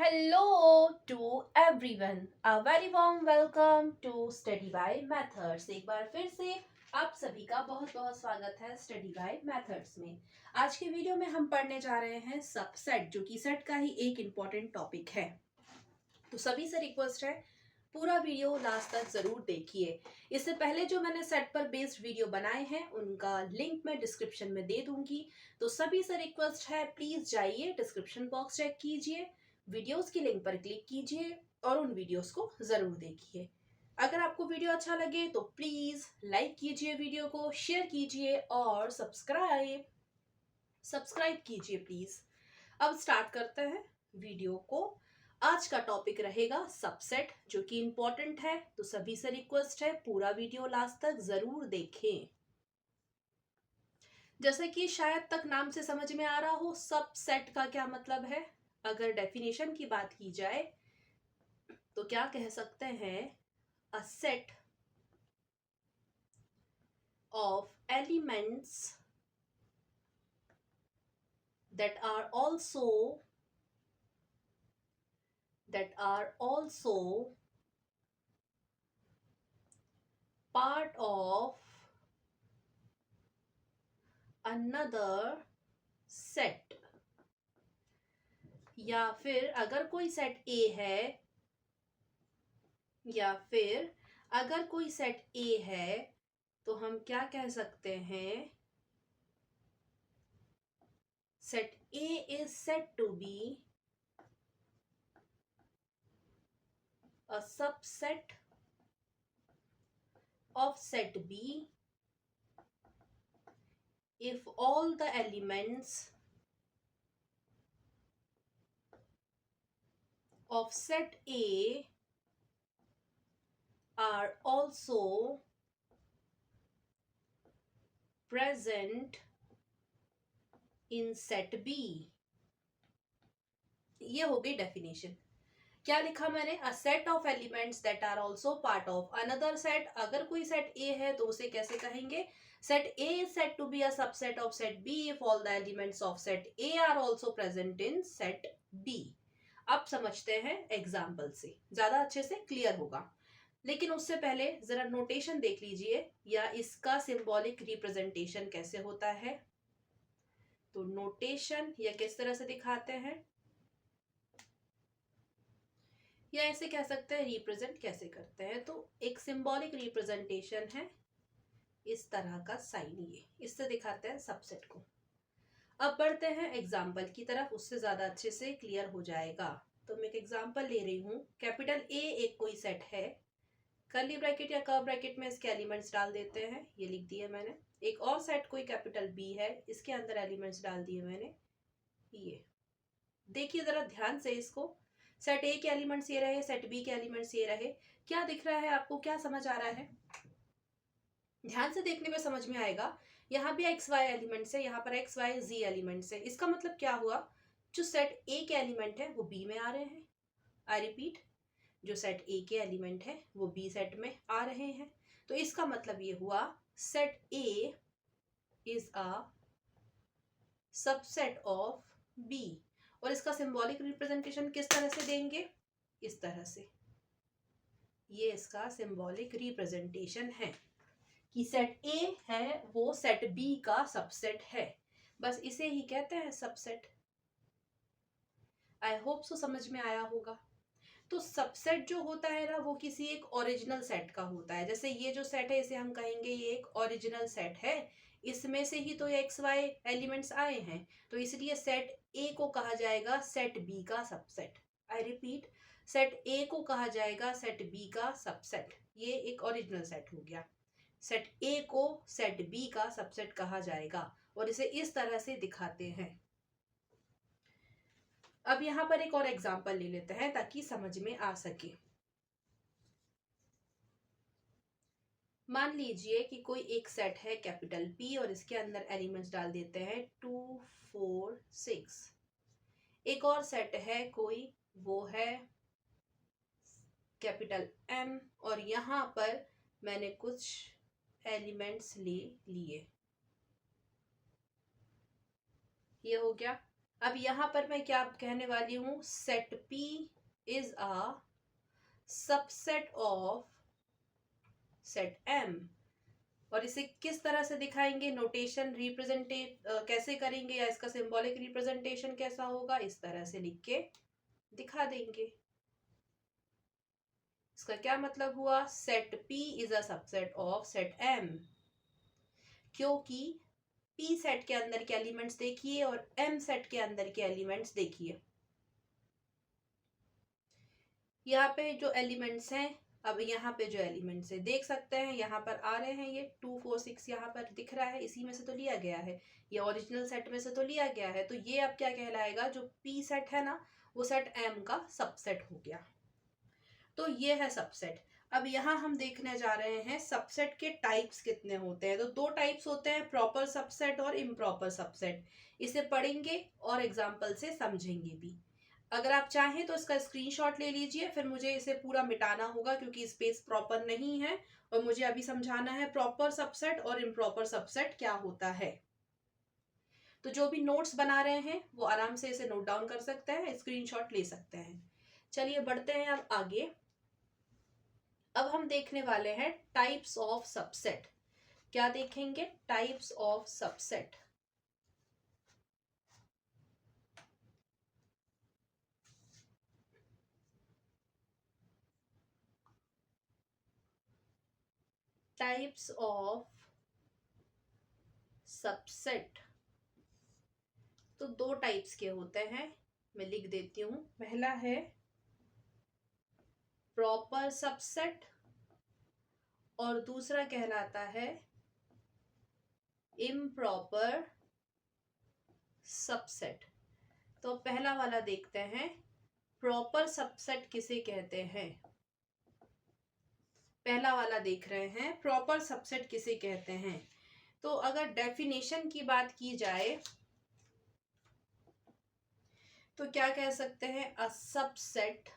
Hello to everyone. A very warm welcome to Study by Methods. एक बार फिर से आप सभी का बहुत बहुत स्वागत है स्टडी बाय मेथड्स में। आज के वीडियो में हम पढ़ने जा रहे हैं सबसेट, जो कि सेट का ही एक इम्पॉर्टेंट टॉपिक है। तो सभी से रिक्वेस्ट है, पूरा वीडियो लास्ट तक जरूर देखिए। इससे पहले जो मैंने सेट पर बेस्ड वीडियो बनाए हैं उनका लिंक मैं डिस्क्रिप्शन में दे दूंगी। तो सभी से रिक्वेस्ट है, प्लीज जाइए डिस्क्रिप्शन बॉक्स चेक कीजिए, वीडियोस की लिंक पर क्लिक कीजिए और उन वीडियोस को जरूर देखिए। अगर आपको वीडियो अच्छा लगे तो प्लीज लाइक कीजिए, वीडियो को शेयर कीजिए और सब्सक्राइब कीजिए प्लीज। अब स्टार्ट करते हैं वीडियो को। आज का टॉपिक रहेगा सबसेट, जो कि इंपॉर्टेंट है। तो सभी से रिक्वेस्ट है, पूरा वीडियो लास्ट तक जरूर देखें। जैसे कि शायद तक नाम से समझ में आ रहा हो, सबसेट का क्या मतलब है। अगर डेफिनेशन की बात की जाए तो क्या कह सकते हैं, अ set of elements that are also part of another set। या फिर अगर कोई सेट ए है, या फिर अगर कोई सेट ए है तो हम क्या कह सकते हैं, set A is said to be a subset of set B if all the elements of set A are also present in set B। ये हो गई डेफिनेशन। क्या लिखा मैंने, a set of elements that are also part of another set. अगर कोई set A है तो उसे कैसे कहेंगे, set A is said to be a subset of set B if all the elements of set A are also present in set B. अब समझते हैं एग्जाम्पल से, ज्यादा अच्छे से क्लियर होगा। लेकिन उससे पहले जरा नोटेशन देख लीजिए, या इसका सिंबॉलिक रिप्रेजेंटेशन कैसे होता है। तो नोटेशन या किस तरह से दिखाते हैं, या ऐसे कह सकते हैं रिप्रेजेंट कैसे करते हैं। तो एक सिंबॉलिक रिप्रेजेंटेशन है, इस तरह का साइन, ये इससे दिखाते हैं सबसेट को। अब बढ़ते हैं एग्जाम्पल की तरफ, उससे ज्यादा अच्छे से क्लियर हो जाएगा। तो मैं एक एग्जाम्पल ले रही हूँ। कैपिटल ए एक कोई सेट है, कर्ली ब्रैकेट या कर्व ब्रैकेट में इसके एलिमेंट्स डाल देते हैं, ये लिख दिया मैंने। एक और सेट कोई कैपिटल बी है, इसके अंदर एलिमेंट्स डाल दिए मैंने, ये देखिए जरा ध्यान से इसको। सेट ए के एलिमेंट्स ये रहे, सेट बी के एलिमेंट्स ये रहे। क्या दिख रहा है आपको, क्या समझ आ रहा है, ध्यान से देखने में समझ में आएगा। यहाँ भी एक्स वाई एलिमेंट्स है, यहाँ पर एक्स वाई जी एलिमेंट्स है। इसका मतलब क्या हुआ, जो सेट ए के एलिमेंट है वो बी में आ रहे हैं। आई रिपीट, जो सेट ए के एलिमेंट है वो बी सेट में आ रहे हैं। तो इसका मतलब ये हुआ, set A is a subset of B. और इसका सिंबॉलिक रिप्रेजेंटेशन किस तरह से देंगे, इस तरह से। ये इसका सिंबॉलिक रिप्रेजेंटेशन है कि सेट ए है वो सेट बी का सबसेट है। बस इसे ही कहते हैं सबसेट। आई होप सो समझ में आया होगा। तो सबसेट जो होता है ना, वो किसी एक ओरिजिनल सेट का होता है। जैसे ये जो सेट है इसे हम कहेंगे ये एक ओरिजिनल सेट है, इसमें से ही तो ये एक्स वाई एलिमेंट्स आए हैं। तो इसलिए सेट ए को कहा जाएगा सेट बी का सबसेट। आई रिपीट, सेट ए को कहा जाएगा सेट बी का सबसेट। ये एक ओरिजिनल सेट हो गया। सेट ए को सेट बी का सबसेट कहा जाएगा, और इसे इस तरह से दिखाते हैं। अब यहाँ पर एक और एग्जांपल ले लेते हैं ताकि समझ में आ सके। मान लीजिए कि कोई एक सेट है कैपिटल पी, और इसके अंदर एलिमेंट्स डाल देते हैं 2 4 6। एक और सेट है कोई, वो है कैपिटल एम, और यहाँ पर मैंने कुछ एलिमेंट्स ले लिए, ये हो गया। अब यहाँ पर मैं क्या कहने वाली हूँ, set P is a subset of set M। और इसे किस तरह से दिखाएंगे, नोटेशन रिप्रेजेंटेट कैसे करेंगे, या इसका सिंबॉलिक रिप्रेजेंटेशन कैसा होगा, इस तरह से लिख के दिखा देंगे। इसका क्या मतलब हुआ, set P is a subset of set M, क्योंकि P सेट के अंदर के एलिमेंट्स देखिए और M सेट के अंदर के एलिमेंट्स देखिए। यहाँ पे जो एलिमेंट्स हैं, अब यहाँ पे जो एलिमेंट्स है देख सकते हैं, यहाँ पर आ रहे हैं, ये 2 4 6 यहाँ पर दिख रहा है, इसी में से तो लिया गया है, ये ओरिजिनल सेट में से तो लिया गया है। तो ये अब क्या कहलाएगा, जो P सेट है ना, वो सेट M का सबसेट हो गया। तो ये है सबसेट। अब यहाँ हम देखने जा रहे हैं सबसेट के टाइप्स कितने होते हैं। तो 2 टाइप्स होते हैं, प्रॉपर सबसेट और इम्प्रॉपर सबसेट। इसे पढ़ेंगे और एग्जाम्पल से समझेंगे भी। अगर आप चाहें तो इसका स्क्रीनशॉट ले लीजिए, फिर मुझे इसे पूरा मिटाना होगा क्योंकि स्पेस प्रॉपर नहीं है और मुझे अभी समझाना है प्रॉपर सबसेट और इम्प्रॉपर सबसेट क्या होता है। तो जो भी नोट्स बना रहे हैं वो आराम से इसे नोट डाउन कर सकते हैं, स्क्रीनशॉट ले सकते हैं। चलिए बढ़ते हैं अब आगे। अब हम देखने वाले हैं टाइप्स ऑफ सबसेट। क्या देखेंगे, types of subset. Types of subset तो 2 टाइप्स के होते हैं, मैं लिख देती हूं। पहला है प्रॉपर सबसेट और दूसरा कहलाता है इम्प्रॉपर सबसेट। तो पहला वाला देखते हैं, प्रॉपर सबसेट किसे कहते हैं। पहला वाला देख रहे हैं, प्रॉपर सबसेट किसे कहते हैं। तो अगर डेफिनेशन की बात की जाए तो क्या कह सकते हैं, a subset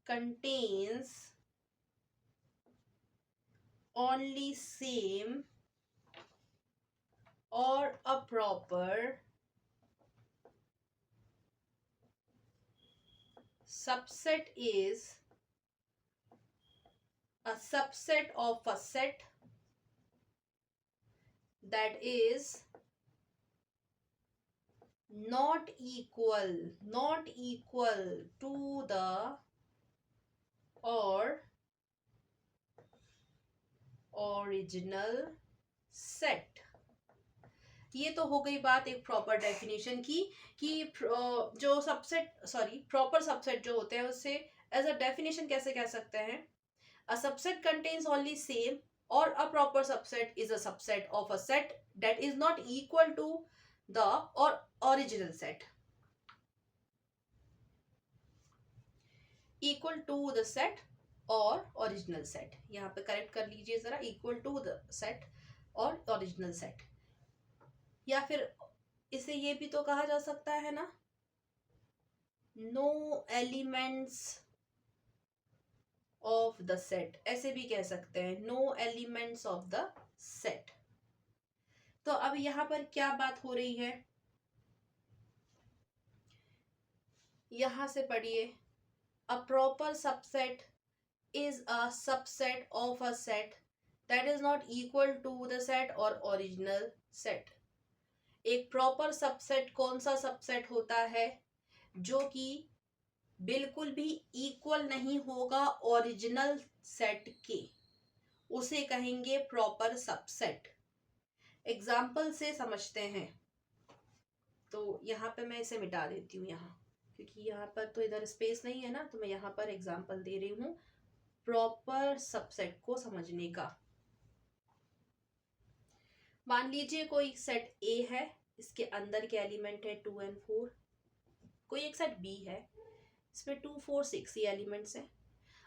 contains only same or a proper subset is a subset of a set that is not equal to the or original set। ये तो हो गई बात एक प्रॉपर डेफिनेशन की, कि जो सबसेट प्रॉपर सबसेट जो होते हैं उससे एज अ डेफिनेशन कैसे कह सकते हैं, a subset contains only same or a proper subset is a subset of a set that is not equal to the or original set. Equal to the set और original set, यहाँ पे correct कर लीजिए जरा, equal to the set और original set. या फिर इसे ये भी तो कहा जा सकता है ना, no elements of the set, ऐसे भी कह सकते हैं, no elements of the set. तो अब यहां पर क्या बात हो रही है, यहां से पढ़िए, a proper subset is a subset of a set that is not equal to the set और ओरिजिनल सेट। एक प्रॉपर सबसेट कौन सा सबसेट होता है, जो कि बिल्कुल भी इक्वल नहीं होगा ओरिजिनल सेट के, उसे कहेंगे प्रॉपर सबसेट। एग्जाम्पल से समझते हैं। तो यहाँ पे मैं इसे मिटा देती हूँ यहाँ, क्योंकि यहाँ पर तो इधर स्पेस नहीं है ना, तो मैं यहाँ पर एग्जाम्पल दे रही हूँ प्रॉपर सबसेट को समझने का। मान लीजिए कोई सेट A है, इसके अंदर के एलिमेंट है 2 और 4। कोई एक सेट B है, इसमें 2 4 6 ये एलिमेंट्स हैं।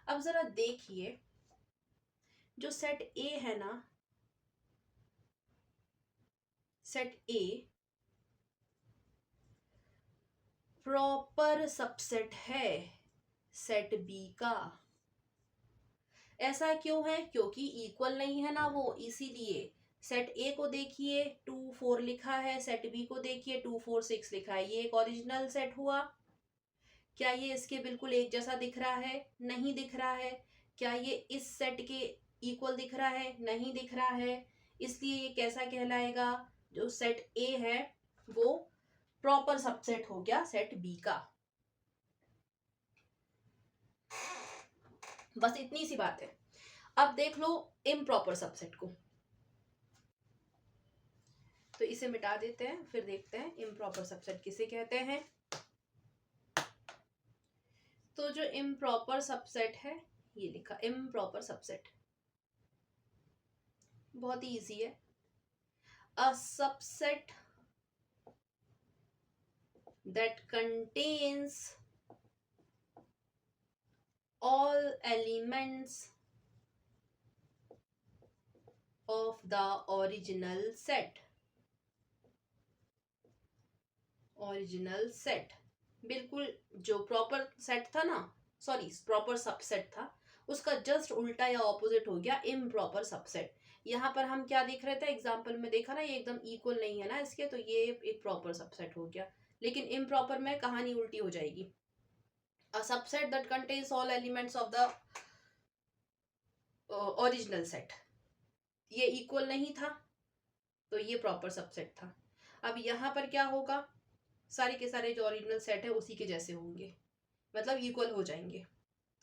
अब जरा देखिए, जो सेट A है ना, सेट A प्रॉपर सबसेट है सेट B का। ऐसा क्यों है, क्योंकि इक्वल नहीं है ना वो, इसीलिए सेट ए को देखिए 2 4 लिखा है, सेट बी को देखिए 2 4 6 लिखा है, ये एक ओरिजिनल सेट हुआ। क्या ये इसके बिल्कुल एक जैसा दिख रहा है? नहीं दिख रहा है। क्या ये इस सेट के इक्वल दिख रहा है? नहीं दिख रहा है। इसलिए ये कैसा कहलाएगा? जो सेट ए है वो प्रॉपर सबसेट हो गया सेट बी का। बस इतनी सी बात है। अब देख लो इम्प्रॉपर सबसेट को, तो इसे मिटा देते हैं, फिर देखते हैं इम्प्रॉपर सबसेट किसे कहते हैं। तो जो इम्प्रॉपर सबसेट है, ये लिखा इम्प्रॉपर सबसेट, बहुत ही इजी है। A subset that contains all elements of the original set. Original set, बिल्कुल जो प्रॉपर सेट था ना, सॉरी प्रॉपर सबसेट था, उसका जस्ट उल्टा या ऑपोजिट हो गया इम्प्रॉपर सबसेट। यहाँ पर हम क्या देख रहे थे, एग्जाम्पल में देखा ना, ये एकदम इक्वल नहीं है ना इसके, तो ये एक प्रॉपर सबसेट हो गया। लेकिन इम्प्रॉपर में कहानी उल्टी हो जाएगी। A subset that contains all elements of the original set, ये इक्वल नहीं था तो ये प्रॉपर सबसेट था। अब यहाँ पर क्या होगा, सारे के सारे जो ओरिजिनल सेट है उसी के जैसे होंगे, मतलब इक्वल हो जाएंगे,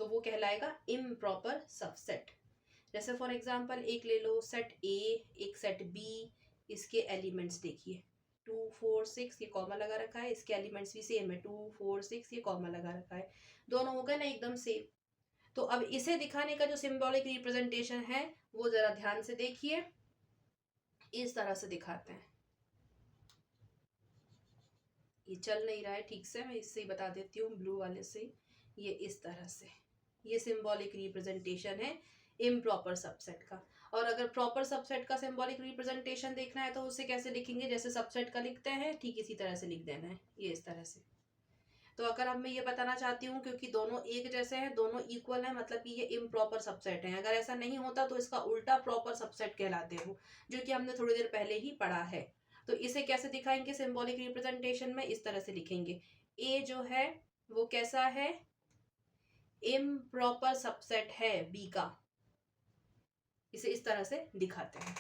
तो वो कहलाएगा इम्प्रॉपर सबसेट। जैसे फॉर एग्जांपल एक ले लो, सेट ए एक सेट बी, इसके एलिमेंट्स देखिए 2 4 6, ये कॉमा लगा रखा है, इसके एलिमेंट्स भी सेम है 2 4 6, ये कॉमा लगा रखा है, दोनों हो गए ना एकदम सेम। तो अब इसे दिखाने का जो सिंबॉलिक रिप्रेजेंटेशन है वो जरा ध्यान से देखिए, इस तरह से दिखाते हैं। ये चल नहीं रहा है ठीक से, मैं इससे ही बता देती हूँ, ब्लू वाले से। ये इस तरह से, ये सिंबॉलिक रिप्रेजेंटेशन है इम्प्रॉपर सबसेट का। और अगर प्रॉपर सबसेट का सिंबॉलिक रिप्रेजेंटेशन देखना है तो उसे कैसे लिखेंगे, जैसे सबसेट का लिखते हैं ठीक इसी तरह से लिख देना है, ये इस तरह से। तो अगर अब मैं ये बताना चाहती हूँ क्योंकि दोनों एक जैसे हैं, दोनों इक्वल हैं, मतलब कि ये इम्प्रॉपर सबसेट है। अगर ऐसा नहीं होता तो इसका उल्टा प्रॉपर सबसेट कहलाते हो, जो कि हमने थोड़ी देर पहले ही पढ़ा है। तो इसे कैसे दिखाएंगे सिंबॉलिक रिप्रेजेंटेशन में, इस तरह से लिखेंगे, ए जो है वो कैसा है, इम्प्रॉपर सबसेट है बी का, इसे इस तरह से दिखाते हैं।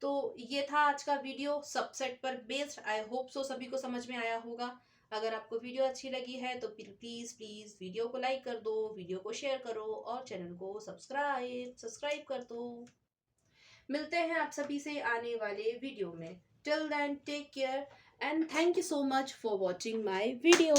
तो ये था आज का वीडियो सबसेट पर बेस्ड। आई होप सो सभी को समझ में आया होगा। अगर आपको वीडियो अच्छी लगी है तो प्लीज प्लीज वीडियो को लाइक कर दो, वीडियो को शेयर करो और चैनल को सब्सक्राइब कर दो। मिलते हैं आप सभी से आने वाले वीडियो में। Till then take care and thank you so much for watching my video.